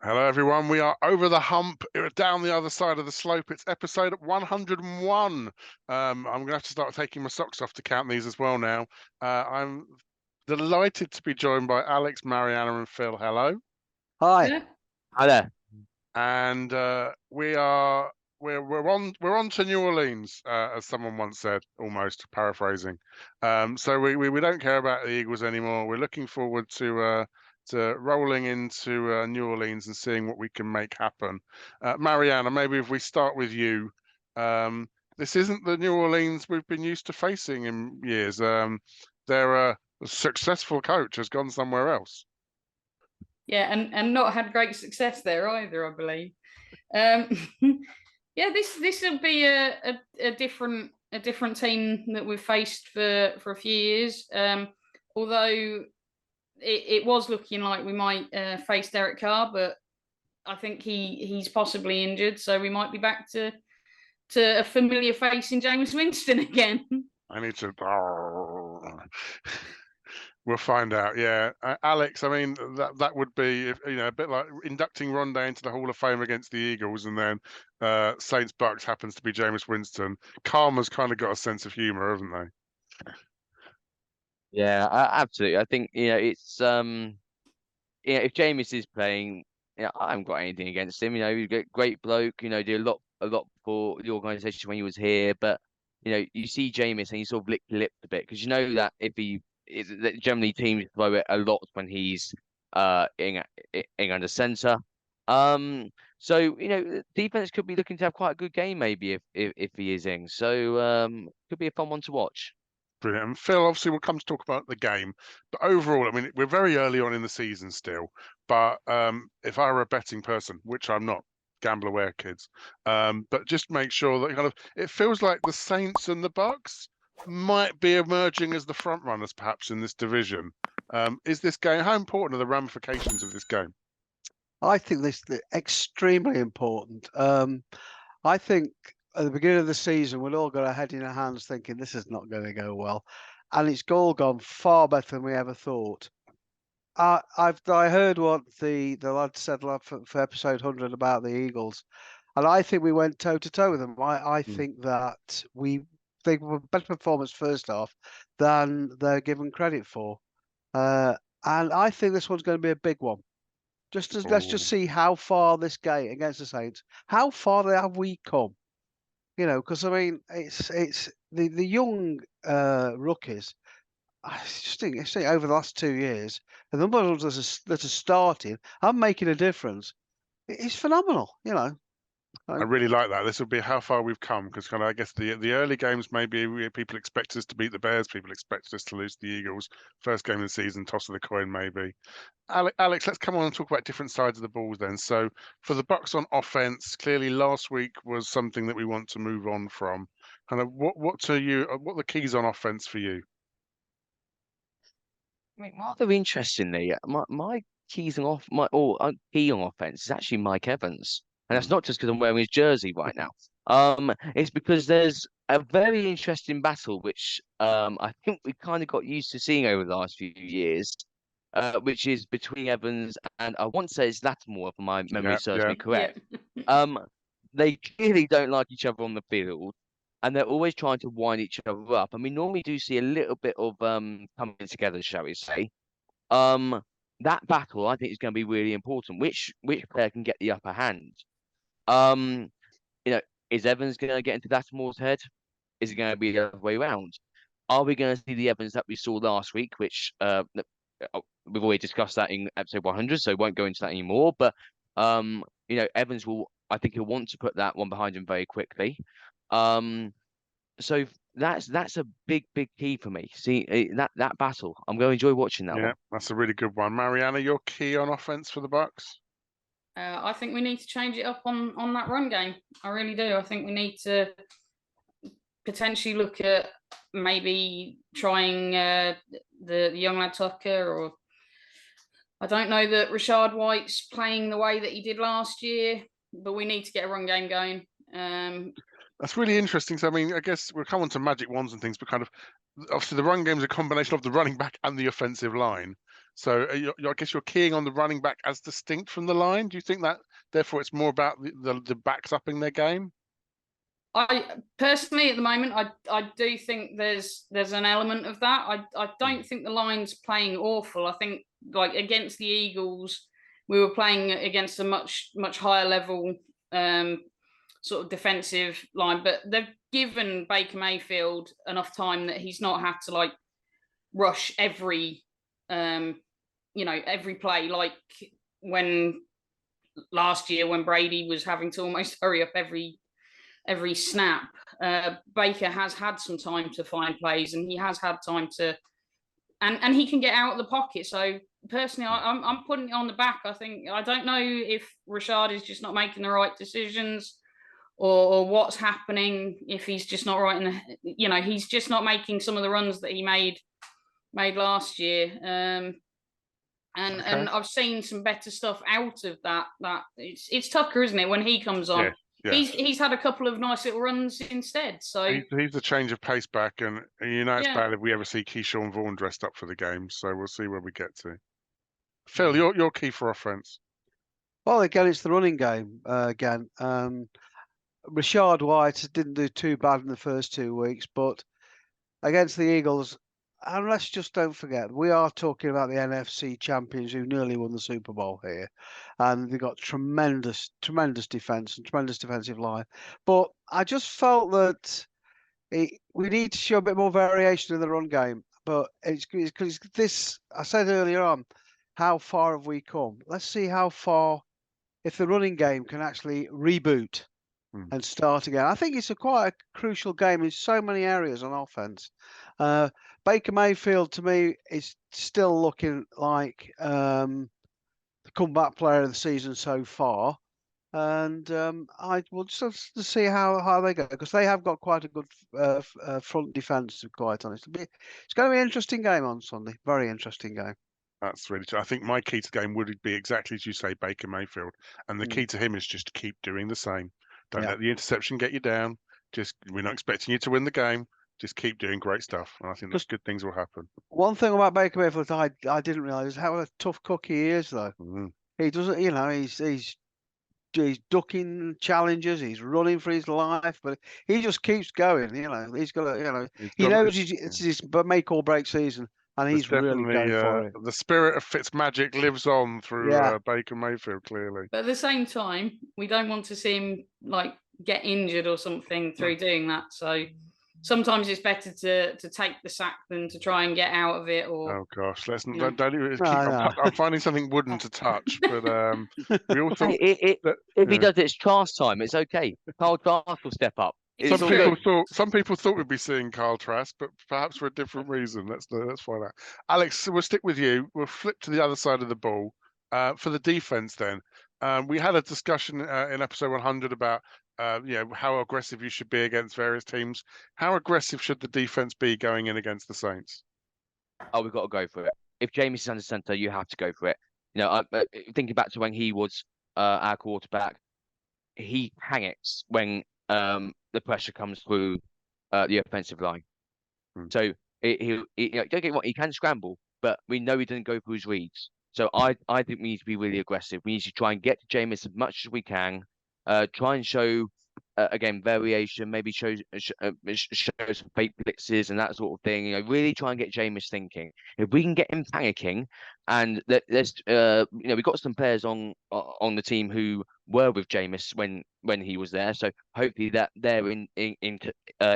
Hello, everyone. We are over the hump. We're down the other side of the slope. It's episode 101. I'm going to have to start taking my socks off to count these as well now. I'm delighted to be joined by Alex, Marianna, and Phil. Hello. Hi. Yeah. Hi there. And we're on to New Orleans, as someone once said, almost paraphrasing. So we don't care about the Eagles anymore. We're looking forward to rolling into New Orleans and seeing what we can make happen. Marianna, maybe if we start with you, this isn't the New Orleans we've been used to facing in years. Their successful coach has gone somewhere else. Yeah, and not had great success there either, I believe. Yeah, this will be a different team that we've faced for a few years. Although it was looking like we might face Derek Carr, but I think he's possibly injured, so we might be back to a familiar face in Jameis Winston again. I need to. We'll find out. Yeah, Alex. I mean, that would be, a bit like inducting Rondé into the Hall of Fame against the Eagles, and then Saints Bucs happens to be Jameis Winston. Karma's kind of got a sense of humor, haven't they? Yeah, absolutely. I think it's if Jameis is playing, I haven't got anything against him. He's a great bloke. Did a lot for the organisation when he was here. But you see Jameis and he sort of licked the lip a bit because that if he is generally teams throw it a lot when he's in under centre. So defense could be looking to have quite a good game maybe if he is in. So could be a fun one to watch. Brilliant. And Phil, obviously, we'll come to talk about the game, but overall, I mean, we're very early on in the season still. But if I were a betting person, which I'm not, gamble aware, kids, but just make sure that it feels like the Saints and the Bucs might be emerging as the front runners, perhaps in this division. Is this game? How important are the ramifications of this game? I think this is extremely important. I think at the beginning of the season, we'd all got our head in our hands thinking this is not going to go well. And it's all gone far better than we ever thought. I heard what the lad said for episode 100 about the Eagles. And I think we went toe-to-toe with them. I think that they were a better performance first half than they're given credit for. And I think this one's going to be a big one. Let's just see how far this game against the Saints, how far have we come? Because I mean, it's the young rookies. I just think over the last 2 years, the number of us that are starting and making a difference is phenomenal. I really like that. This will be how far we've come because I guess the early games maybe people expect us to beat the Bears, people expect us to lose the Eagles. First game of the season, toss of the coin maybe. Alex, let's come on and talk about different sides of the balls then. So for the Bucs on offense, clearly last week was something that we want to move on from. What are the keys on offense for you? I mean, rather interestingly, my keys on key on offense is actually Mike Evans, and that's not just because I'm wearing his jersey right now. It's because there's a very interesting battle which I think we kind of got used to seeing over the last few years, which is between Evans and I want to say it's Lattimore, if my memory serves me correct. Yeah. They clearly don't like each other on the field. And they're always trying to wind each other up. And we normally do see a little bit of coming together, shall we say. That battle I think is going to be really important. Which player can get the upper hand? Is Evans going to get into Lattimore's head? Is it going to be the other way around? Are we going to see the Evans that we saw last week, which we've already discussed that in episode 100, so I won't go into that anymore. But Evans I think he'll want to put that one behind him very quickly. So that's a big key for me. See that battle. I'm going to enjoy watching that one. That's a really good one. Marianna, your key on offense for the Bucs? I think we need to change it up on that run game. I really do. I think we need to potentially look at maybe trying the young lad Tucker, or I don't know that Rashad White's playing the way that he did last year, but we need to get a run game going. That's really interesting. So, I mean, I guess we'll come on to magic wands and things, but obviously the run game is a combination of the running back and the offensive line. So I guess you're keying on the running back as distinct from the line. Do you think that therefore it's more about the backs upping their game? I personally, at the moment, I do think there's an element of that. I don't think the line's playing awful. I think like against the Eagles, we were playing against a much higher level sort of defensive line, but they've given Baker Mayfield enough time that he's not had to like rush every every play, like when last year when Brady was having to almost hurry up every snap. Baker has had some time to find plays, and he has had time to, and he can get out of the pocket. So personally, I'm putting it on the back. I don't know if Rashad is just not making the right decisions, or what's happening. If he's just not right in the, he's just not making some of the runs that he made last year. And I've seen some better stuff out of that. It's Tucker, isn't it? When he comes on. Yeah. He's had a couple of nice little runs instead. So he's a change of pace back, and it's Yeah. bad if we ever see Keyshawn Vaughn dressed up for the game. So we'll see where we get to. Phil, your key for offense. Well, again, it's the running game again. Rashad White didn't do too bad in the first 2 weeks, but against the Eagles, and let's just don't forget, we are talking about the NFC champions who nearly won the Super Bowl here, and they've got tremendous defense and tremendous defensive line. But I just felt that we need to show a bit more variation in the run game. But it's because this, I said earlier on, how far have we come? Let's see how far, if the running game can actually reboot and start again. I think it's quite a crucial game in so many areas on offense. Baker Mayfield, to me, is still looking like the comeback player of the season so far. And I will just to see how they go, because they have got quite a good front defense, to be quite honest. It's going to be an interesting game on Sunday. Very interesting game. That's really true. I think my key to the game would be exactly as you say, Baker Mayfield. And the key to him is just to keep doing the same. Don't let the interception get you down. We're not expecting you to win the game. Just keep doing great stuff. And I think that's good things will happen. One thing about Baker Mayfield I didn't realise how a tough cookie he is, though. He doesn't, he's ducking challenges, he's running for his life, but he just keeps going. He's got he knows it's his make or break season, and he's really going for it. The spirit of Fitzmagic lives on through Baker Mayfield, clearly. But at the same time, we don't want to see him like get injured or something through doing that. So sometimes it's better to take the sack than to try and get out of it. Or oh gosh, don't even keep. I'm finding something wooden to touch, but we all thought if he does it, it's Trask time. It's okay. Carl Trask will step up. Some people thought we'd be seeing Kyle Trask, but perhaps for a different reason. Let's find out. Alex, we'll stick with you. We'll flip to the other side of the ball for the defense. Then we had a discussion in episode 100 about how aggressive you should be against various teams. How aggressive should the defense be going in against the Saints? Oh, we've got to go for it. If Jameis is under center, you have to go for it. Thinking back to when he was our quarterback, he panics when the pressure comes through the offensive line. So don't get me wrong, he can scramble, but we know he doesn't go through his reads. So I think we need to be really aggressive. We need to try and get to Jameis as much as we can. Try and show again variation, maybe show some fake blitzes and that sort of thing. Really try and get Jameis thinking. If we can get him panicking, and there's we got some players on the team who were with Jameis when he was there, so hopefully that their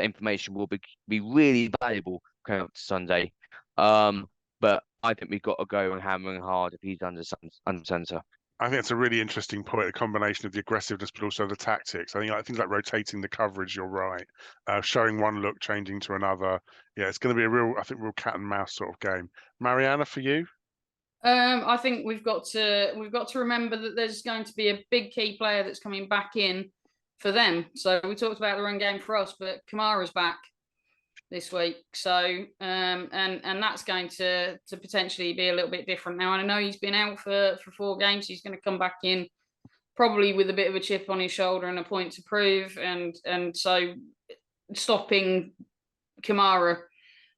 information will be really valuable coming up to Sunday. But I think we've got to go and hammering hard if he's under center. I think it's a really interesting point, a combination of the aggressiveness, but also the tactics. I think things like rotating the coverage, you're right. Showing one look, changing to another. Yeah, it's going to be a real cat and mouse sort of game. Marianna, for you? I think we've got to remember that there's going to be a big key player that's coming back in for them. So we talked about the run game for us, but Kamara's back this week. So and that's going to potentially be a little bit different. Now, I know he's been out for 4 games. He's going to come back in probably with a bit of a chip on his shoulder and a point to prove. And so stopping Kamara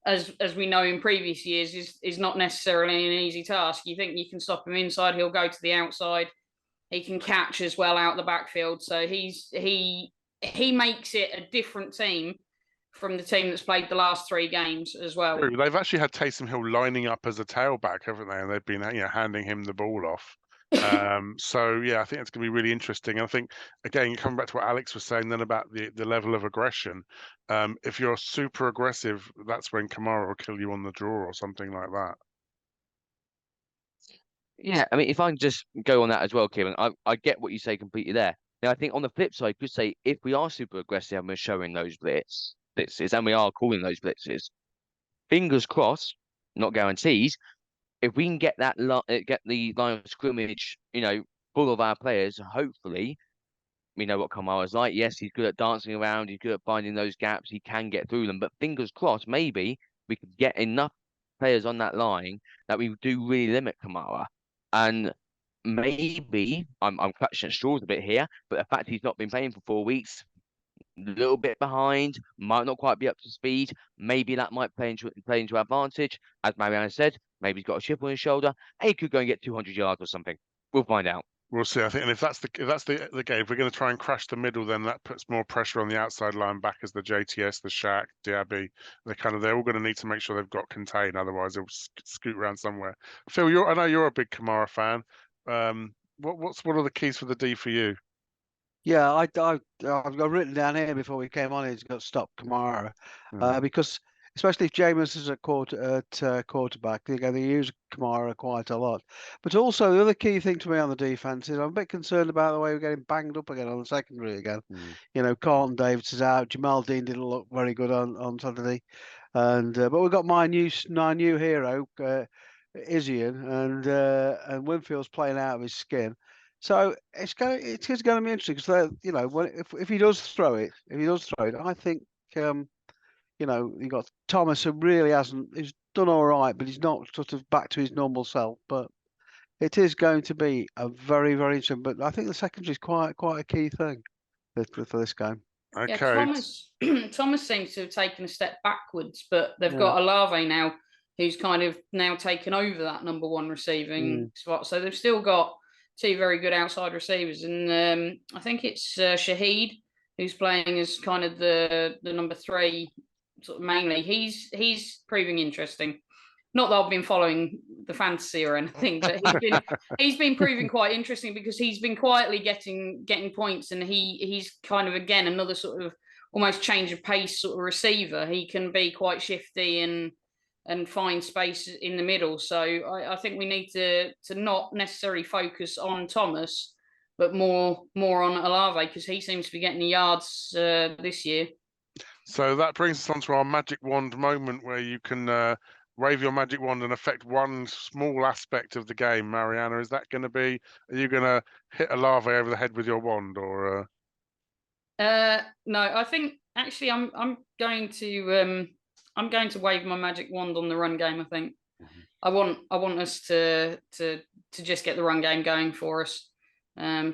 as we know in previous years, is not necessarily an easy task. You think you can stop him inside, he'll go to the outside. He can catch as well out the backfield. So he makes it a different team from the team that's played the last 3 games as well. True. They've actually had Taysom Hill lining up as a tailback, haven't they? And they've been handing him the ball off. So yeah, I think it's going to be really interesting. And I think again, coming back to what Alex was saying then about the level of aggression, if you're super aggressive, that's when Kamara will kill you on the draw or something like that. Yeah, I mean, if I can just go on that as well, Kieron, I get what you say completely there. Now, I think on the flip side, you could say if we are super aggressive and we're showing those blitzes, and we are calling those blitzes, fingers crossed, not guarantees, if we can get that get the line of scrimmage, full of our players, hopefully we know what Kamara's like. Yes, he's good at dancing around, he's good at finding those gaps, he can get through them. But fingers crossed, maybe we could get enough players on that line that we do really limit Kamara. And maybe I'm clutching at straws a bit here, but the fact he's not been playing for 4 weeks, a little bit behind, might not quite be up to speed. Maybe that might play into our advantage. As Marianna said, maybe he's got a chip on his shoulder. Hey, he could go and get 200 yards or something. We'll find out. We'll see. I think, and if that's the game, if we're going to try and crash the middle, then that puts more pressure on the outside linebackers, the JTS, the Shaq, Diaby. They're all going to need to make sure they've got contain, otherwise they'll scoot around somewhere. Phil, I know you're a big Kamara fan. What are the keys for the D for you? Yeah, I've got written down here before we came on. He's got to stop Kamara because especially if Jameis is at quarterback, they use Kamara quite a lot. But also the other key thing to me on the defense is I'm a bit concerned about the way we're getting banged up again on the secondary again. Carlton Davis is out. Jamal Dean didn't look very good on Saturday, and but we've got my new hero, Isian, and Winfield's playing out of his skin. So it is going to be interesting because if he does throw it, I think you got Thomas who really he's done all right, but he's not sort of back to his normal self. But it is going to be a very, very interesting. But I think the secondary is quite a key thing for this game. Okay. Yeah, Thomas seems to have taken a step backwards, but they've got Olave now, who's kind of now taken over that number 1 receiving spot. So they've still got 2 very good outside receivers, and I think it's Shaheed who's playing as kind of the number 3, sort of mainly. He's proving interesting. Not that I've been following the fantasy or anything, but he's been proving quite interesting because he's been quietly getting points, and he's kind of again another sort of almost change of pace sort of receiver. He can be quite shifty and find space in the middle. So I think we need to not necessarily focus on Thomas, but more on Olave because he seems to be getting the yards this year. So that brings us on to our magic wand moment where you can wave your magic wand and affect one small aspect of the game. Marianna, is that going to be? Are you going to hit Olave over the head with your wand, or? No, I think actually I'm going to wave my magic wand on the run game. I think I want us to just get the run game going for us.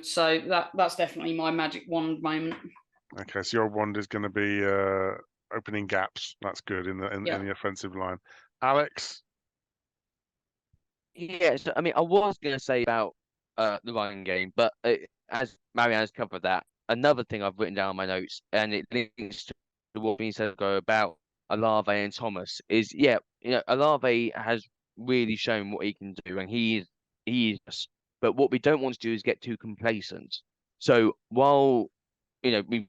So that's definitely my magic wand moment. Okay, so your wand is going to be opening gaps. That's good in the offensive line. Alex? Yeah, so I mean, I was going to say about the running game, but as Marianna's covered that, another thing I've written down in my notes, and it links to what we said ago about Olave and Thomas, is Olave has really shown what he can do, and he is. But what we don't want to do is get too complacent. So while we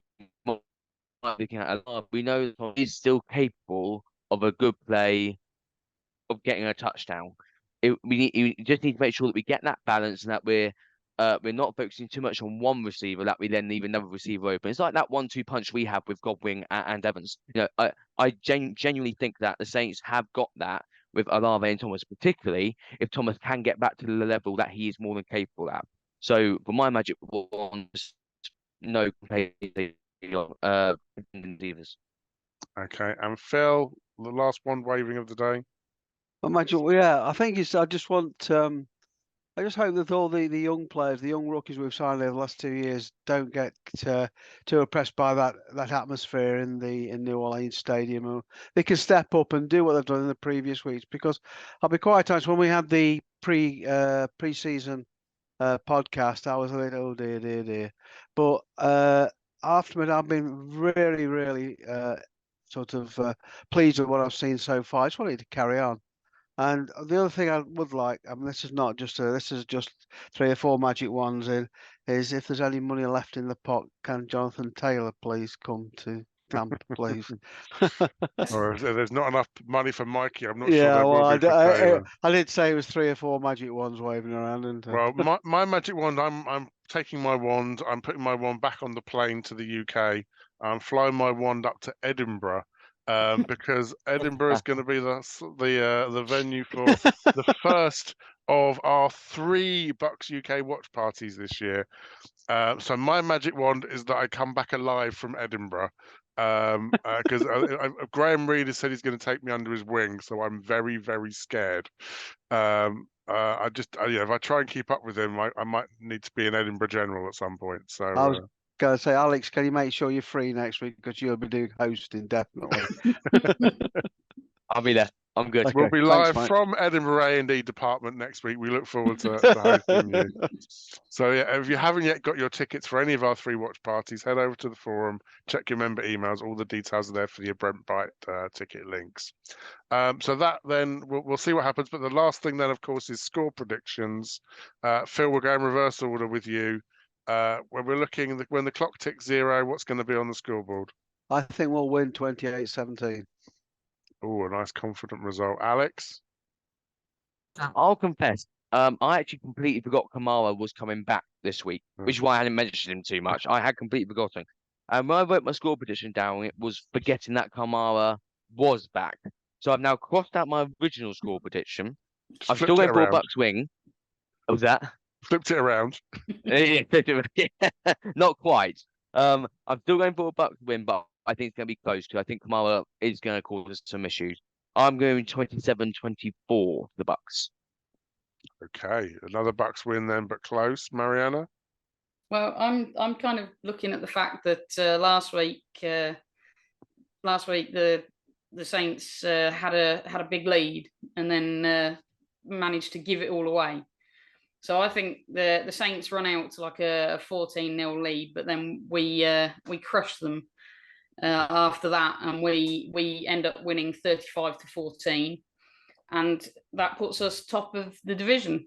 looking at Olave, we know that he's still capable of a good play, of getting a touchdown. We just need to make sure that we get that balance and that we're not focusing too much on one receiver, that we then leave another receiver open. It's like that 1-2 punch we have with Godwin and Evans. I genuinely think that the Saints have got that with Olave and Thomas, particularly if Thomas can get back to the level that he is more than capable at. So for my magic wand, no complaints. Okay, and Phil, the last wand waving of the day. I think I just want I just hope that all the young players, the young rookies we've signed over the last 2 years, don't get too oppressed by that atmosphere in New Orleans Stadium. Or they can step up and do what they've done in the previous weeks. Because I'll be quite honest, when we had the pre-season podcast, I was a little, oh dear. But afterward, I've been really sort of pleased with what I've seen so far. I just want it to carry on. And the other thing I would like, I mean, this is not just this is just 3 or 4 magic ones in, is if there's any money left in the pot, can Jonathan Taylor please come to Tampa, please? Or if there's not enough money for Mikey, I'm not sure Yeah, there well, will be for Taylor. I did say it was 3 or 4 magic ones waving around, didn't I? Well, my magic wand, I'm taking my wand, I'm putting my wand back on the plane to the UK. I'm flying my wand up to Edinburgh because Edinburgh is going to be the venue for the first of our 3 Bucs UK watch parties this year. So my magic wand is that I come back alive from Edinburgh. Because Graham Reed has said he's going to take me under his wing, so I'm very scared. I just if I try and keep up with him, I might need to be an Edinburgh General at some point. So I was going to say, Alex, can you make sure you're free next week, because you'll be doing hosting definitely. I'll be there. I'm good. Okay, we'll be thanks, live mate. from Edinburgh A&E department next week. We look forward to hosting you. So yeah, if you haven't yet got your tickets for any of our 3 watch parties, head over to the forum, check your member emails. All the details are there for your Brent ticket links. So that then we'll see what happens. But the last thing then, of course, is score predictions. Phil, we'll go in reverse order with you. When we're looking, when the clock ticks 0, what's going to be on the scoreboard? I think we'll win 28-17. Oh, a nice confident result. Alex? I'll confess, I actually completely forgot Kamara was coming back this week, which is why I hadn't mentioned him too much. I had completely forgotten. And when I wrote my score prediction down, it was forgetting that Kamara was back. So I've now crossed out my original score prediction. I'm still going for a Bucs win. What was that? Flipped it around. Not quite. I'm still going for a Bucs win, but I think it's going to be close because I think Kamara is going to cause us some issues. I'm going 27-24 for the Bucs. Okay, another Bucs win then, but close. Marianna? Well, I'm kind of looking at the fact that last week the Saints had a big lead and then managed to give it all away. So I think the Saints run out to like a 14-0 lead, but then we crushed them after that, and we end up winning 35-14, and that puts us top of the division.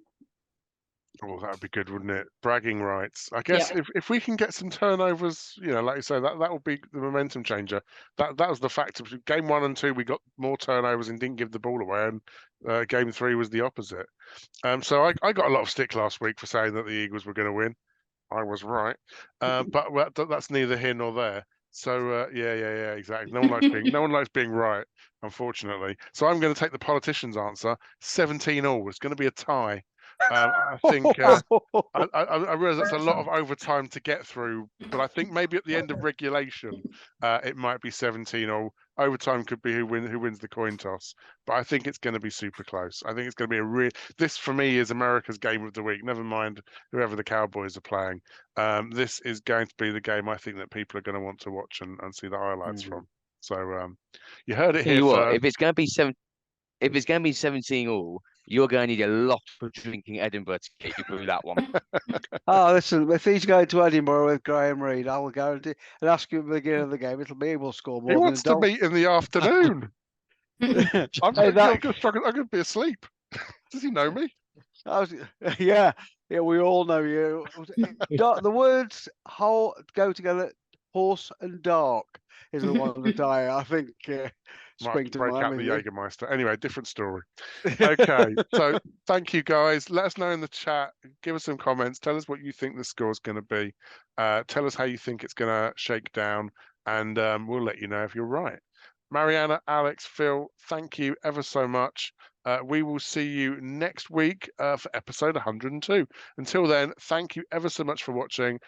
Oh, that would be good, wouldn't it? Bragging rights. I guess if we can get some turnovers, like you say, that will be the momentum changer. That was the fact of game 1 and 2. We got more turnovers and didn't give the ball away, and game 3 was the opposite. So I got a lot of stick last week for saying that the Eagles were going to win. I was right, but that's neither here nor there. So yeah, exactly. No one likes being right, unfortunately. So I'm going to take the politician's answer. 17-all. It's going to be a tie. I think I realize that's a lot of overtime to get through, but I think maybe at the end of regulation, it might be 17-all. Overtime could be who wins the coin toss, but I think it's going to be super close. I think it's going to be this for me is America's game of the week. Never mind whoever the Cowboys are playing. This is going to be the game I think that people are going to want to watch and see the highlights from. So you heard it here first. If it's going to be 17-all, you're going to need a lot of drinking Edinburgh to get you through that one. Oh, listen, if he's going to Edinburgh with Graham Reed, I will guarantee and ask him at the beginning of the game. It'll be able to score more. He wants to meet in the afternoon. I'm going to be asleep. Does he know me? Yeah, we all know you. The words go together. Horse and dark is the one that I think spring to break mind. out the Jägermeister. Anyway, different story. Okay, so thank you guys. Let us know in the chat. Give us some comments. Tell us what you think the score is going to be. Tell us how you think it's going to shake down, and we'll let you know if you're right. Marianna, Alex, Phil, thank you ever so much. We will see you next week for episode 102. Until then, thank you ever so much for watching,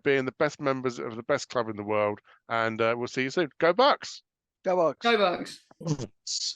being the best members of the best club in the world, and we'll see you soon. Go Bucs! Go Bucs! Go Bucs!